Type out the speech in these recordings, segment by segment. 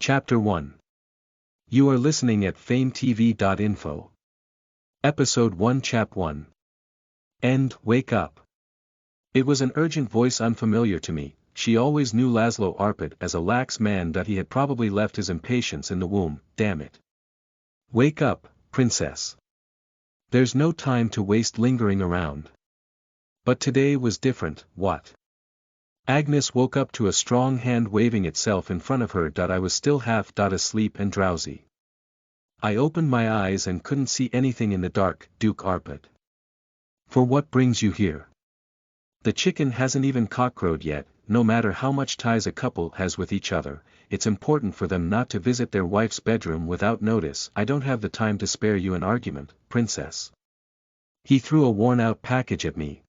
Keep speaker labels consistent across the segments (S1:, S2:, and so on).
S1: Chapter 1. You are listening at FameTV.info. Episode 1 Chap 1. End, wake up. It was an urgent voice unfamiliar to me. She always knew Laszlo Arpad as a lax man, that he had probably left his impatience in the womb. Damn it. Wake up, princess. There's no time to waste lingering around. But today was different. What? Agnes woke up to a strong hand waving itself in front of her. I was still half asleep and drowsy. I opened my eyes and couldn't see anything in the dark. Duke Arpad. For what brings you here? The chicken hasn't even cockcrowed yet. No matter how much ties a couple has with each other, it's important for them not to visit their wife's bedroom without notice. I don't have the time to spare you an argument, princess. He threw a worn-out package at me.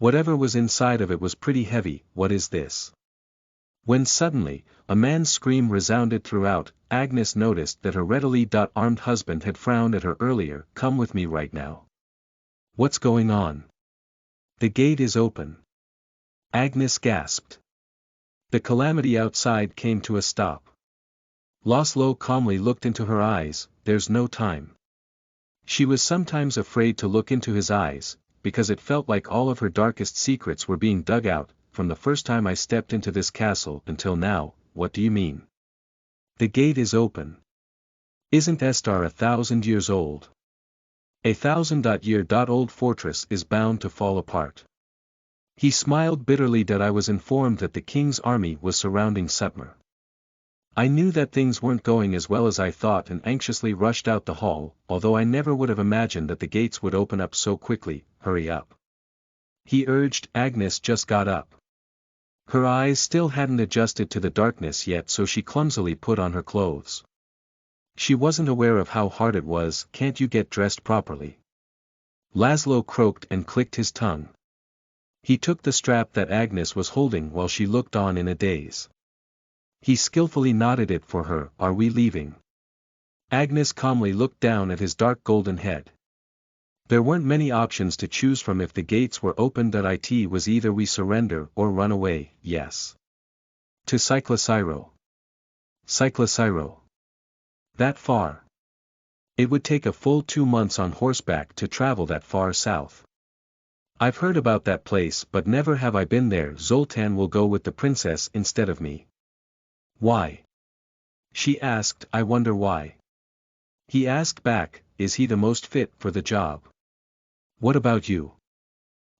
S1: Whatever was inside of it was pretty heavy. What is this? When suddenly, a man's scream resounded throughout. Agnes noticed that her readily armed husband had frowned at her earlier. Come with me right now. What's going on? The gate is open. Agnes gasped. The calamity outside came to a stop. Laszlo calmly looked into her eyes. There's no time. She was sometimes afraid to look into his eyes, because it felt like all of her darkest secrets were being dug out. From the first time I stepped into this castle until now. What do you mean? The gate is open. Isn't Estar 1,000 years old? 1,000-year-old fortress is bound to fall apart. He smiled bitterly. I was informed that the king's army was surrounding Sutmer. I knew that things weren't going as well as I thought and anxiously rushed out the hall, although I never would have imagined that the gates would open up so quickly. Hurry up. He urged. Agnes just got up. Her eyes still hadn't adjusted to the darkness yet, so she clumsily put on her clothes. She wasn't aware of how hard it was. Can't you get dressed properly? Laszlo croaked and clicked his tongue. He took the strap that Agnes was holding while she looked on in a daze. He skillfully knotted it for her. Are we leaving? Agnes calmly looked down at his dark golden head. There weren't many options to choose from if the gates were opened. It was either we surrender or run away. Yes. To Cyclosyro. Cyclosyro. That far? It would take a full 2 months on horseback to travel that far south. I've heard about that place, but never have I been there. Zoltan will go with the princess instead of me. Why? She asked. I wonder why. He asked back, is he the most fit for the job? What about you?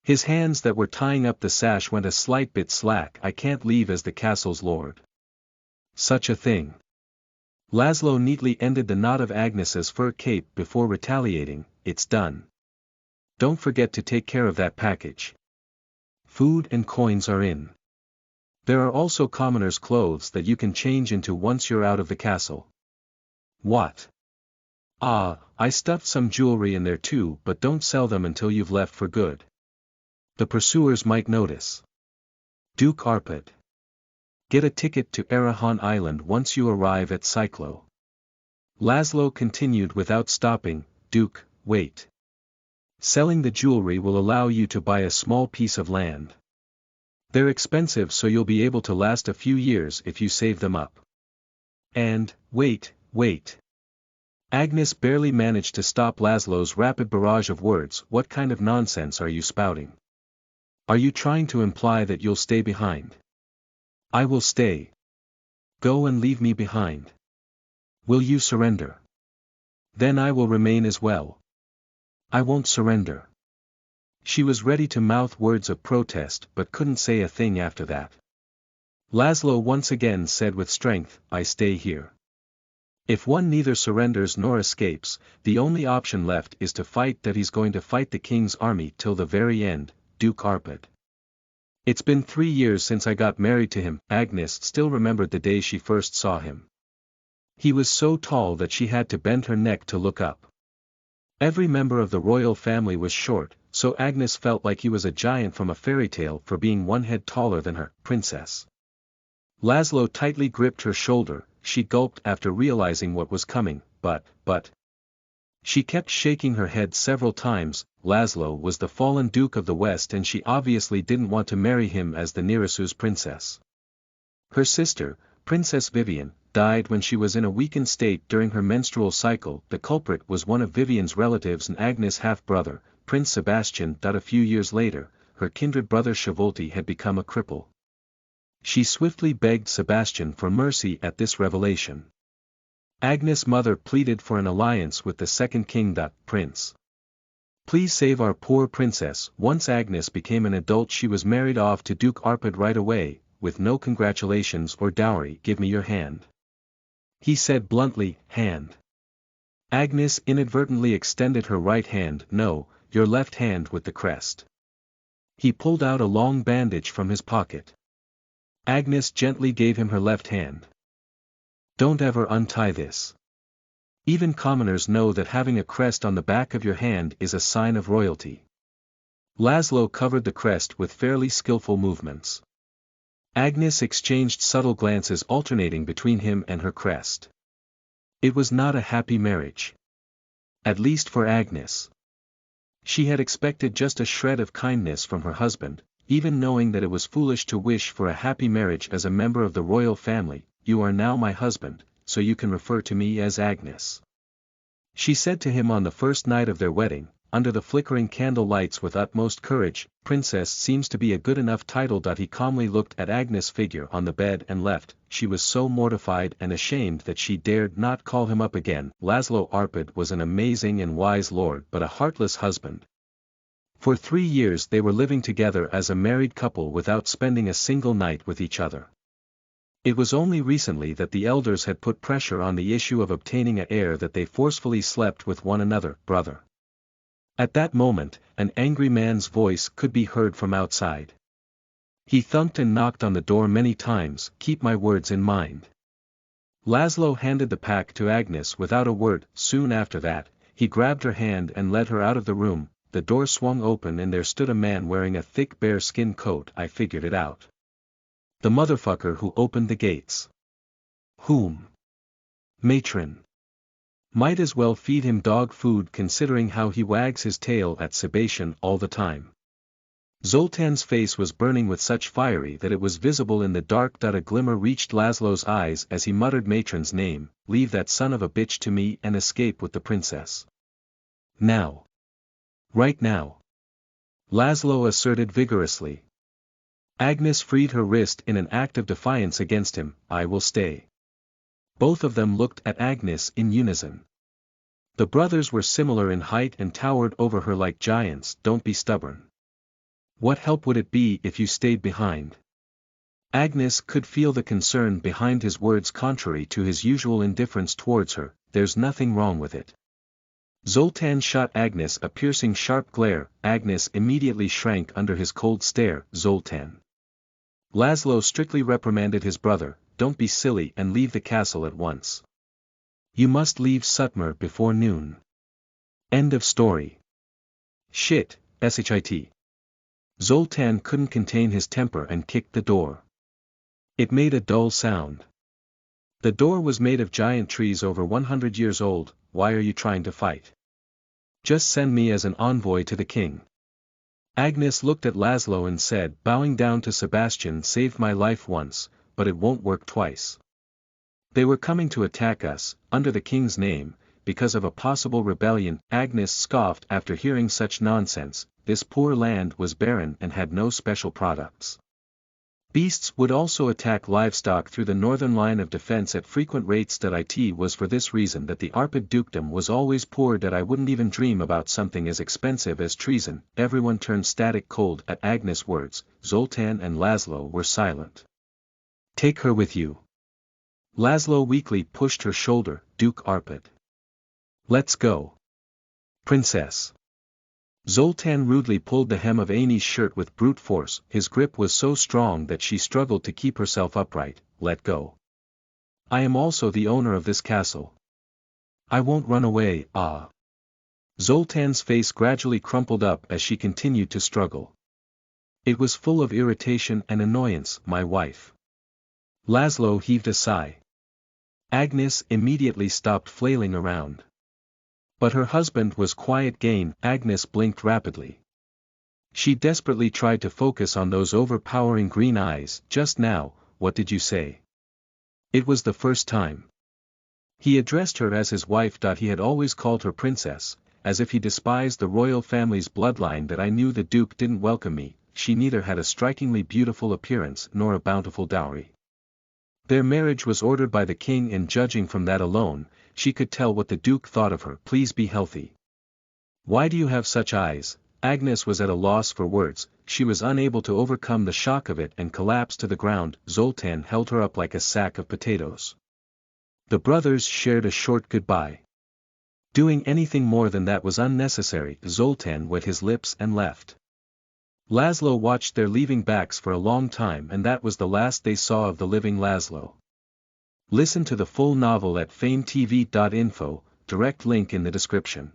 S1: His hands that were tying up the sash went a slight bit slack. I can't leave as the castle's lord. Such a thing. Laszlo neatly ended the knot of Agnes's fur cape before retaliating. It's done. Don't forget to take care of that package. Food and coins are in. There are also commoner's clothes that you can change into once you're out of the castle. What? I stuffed some jewelry in there too, but don't sell them until you've left for good. The pursuers might notice. Duke Arpad. Get a ticket to Arahan Island once you arrive at Cyclo. Laszlo continued without stopping. Duke, wait. Selling the jewelry will allow you to buy a small piece of land. They're expensive, so you'll be able to last a few years if you save them up. And, wait. Agnes barely managed to stop Laszlo's rapid barrage of words. What kind of nonsense are you spouting? Are you trying to imply that you'll stay behind? I will stay. Go and leave me behind. Will you surrender? Then I will remain as well. I won't surrender. She was ready to mouth words of protest but couldn't say a thing after that. Laszlo once again said with strength, I stay here. If one neither surrenders nor escapes, the only option left is to fight. He's going to fight the king's army till the very end. Duke Arpad. It's been 3 years since I got married to him. Agnes still remembered the day she first saw him. He was so tall that she had to bend her neck to look up. Every member of the royal family was short, so Agnes felt like he was a giant from a fairy tale for being 1 head taller than her. Princess. Laszlo tightly gripped her shoulder. She gulped after realizing what was coming. But. She kept shaking her head several times. Laszlo was the fallen Duke of the West, and she obviously didn't want to marry him as the Nirasu's princess. Her sister, Princess Vivian, died when she was in a weakened state during her menstrual cycle. The culprit was one of Vivian's relatives and Agnes' half-brother, Prince Sebastian. A few years later, her kindred brother Chivolti had become a cripple. She swiftly begged Sebastian for mercy at this revelation. Agnes' mother pleaded for an alliance with the second king. Prince, please save our poor princess. Once Agnes became an adult, she was married off to Duke Arpad right away, with no congratulations or dowry. Give me your hand, he said bluntly. Hand. Agnes inadvertently extended her right hand. No, your left hand with the crest. He pulled out a long bandage from his pocket. Agnes gently gave him her left hand. Don't ever untie this. Even commoners know that having a crest on the back of your hand is a sign of royalty. Laszlo covered the crest with fairly skillful movements. Agnes exchanged subtle glances alternating between him and her crest. It was not a happy marriage. At least for Agnes. She had expected just a shred of kindness from her husband, even knowing that it was foolish to wish for a happy marriage as a member of the royal family. You are now my husband, so you can refer to me as Agnes, she said to him on the first night of their wedding, under the flickering candle lights with utmost courage. Princess seems to be a good enough title. He calmly looked at Agnes' figure on the bed and left. She was so mortified and ashamed that she dared not call him up again. Laszlo Arpad was an amazing and wise lord but a heartless husband. For 3 years they were living together as a married couple without spending a single night with each other. It was only recently that the elders had put pressure on the issue of obtaining an heir that they forcefully slept with one another. Brother. At that moment, an angry man's voice could be heard from outside. He thumped and knocked on the door many times. Keep my words in mind. Laszlo handed the pack to Agnes without a word. Soon after that, he grabbed her hand and led her out of the room. The door swung open and there stood a man wearing a thick bear-skin coat. I figured it out. The motherfucker who opened the gates. Whom? Matron. Might as well feed him dog food considering how he wags his tail at Sebastian all the time. Zoltan's face was burning with such fury that it was visible in the dark. A glimmer reached Laszlo's eyes as he muttered Matron's name. Leave that son of a bitch to me and escape with the princess. Now. Right now. Laszlo asserted vigorously. Agnes freed her wrist in an act of defiance against him. I will stay. Both of them looked at Agnes in unison. The brothers were similar in height and towered over her like giants. Don't be stubborn. What help would it be if you stayed behind? Agnes could feel the concern behind his words contrary to his usual indifference towards her. There's nothing wrong with it. Zoltan shot Agnes a piercing sharp glare. Agnes immediately shrank under his cold stare. Zoltan. Laszlo strictly reprimanded his brother. Don't be silly and leave the castle at once. You must leave Sutmer before noon. End of story. Shit, shit. Zoltan couldn't contain his temper and kicked the door. It made a dull sound. The door was made of giant trees over 100 years old. Why are you trying to fight? Just send me as an envoy to the king. Agnes looked at Laszlo and said, bowing down to Sebastian saved my life once, but it won't work twice. They were coming to attack us, under the king's name, because of a possible rebellion. Agnes scoffed after hearing such nonsense. This poor land was barren and had no special products. Beasts would also attack livestock through the northern line of defense at frequent rates. It was for this reason that the Arpad dukedom was always poor. I wouldn't even dream about something as expensive as treason. Everyone turned static cold at Agnes' words. Zoltan and Laszlo were silent. Take her with you. Laszlo weakly pushed her shoulder. Duke Arpad. Let's go. Princess. Zoltan rudely pulled the hem of Amy's shirt with brute force. His grip was so strong that she struggled to keep herself upright. Let go. I am also the owner of this castle. I won't run away. Ah. Zoltan's face gradually crumpled up as she continued to struggle. It was full of irritation and annoyance. My wife. Laszlo heaved a sigh. Agnes immediately stopped flailing around. But her husband was quiet gain. Agnes blinked rapidly. She desperately tried to focus on those overpowering green eyes. Just now, what did you say? It was the first time. He addressed her as his wife. He had always called her princess, as if he despised the royal family's bloodline. That I knew the duke didn't welcome me. She neither had a strikingly beautiful appearance nor a bountiful dowry. Their marriage was ordered by the king, and judging from that alone, she could tell what the duke thought of her. Please be healthy. Why do you have such eyes? Agnes was at a loss for words. She was unable to overcome the shock of it and collapsed to the ground. Zoltan held her up like a sack of potatoes. The brothers shared a short goodbye. Doing anything more than that was unnecessary. Zoltan wet his lips and left. Laszlo watched their leaving backs for a long time, and that was the last they saw of the living Laszlo. Listen to the full novel at FameTV.info, direct link in the description.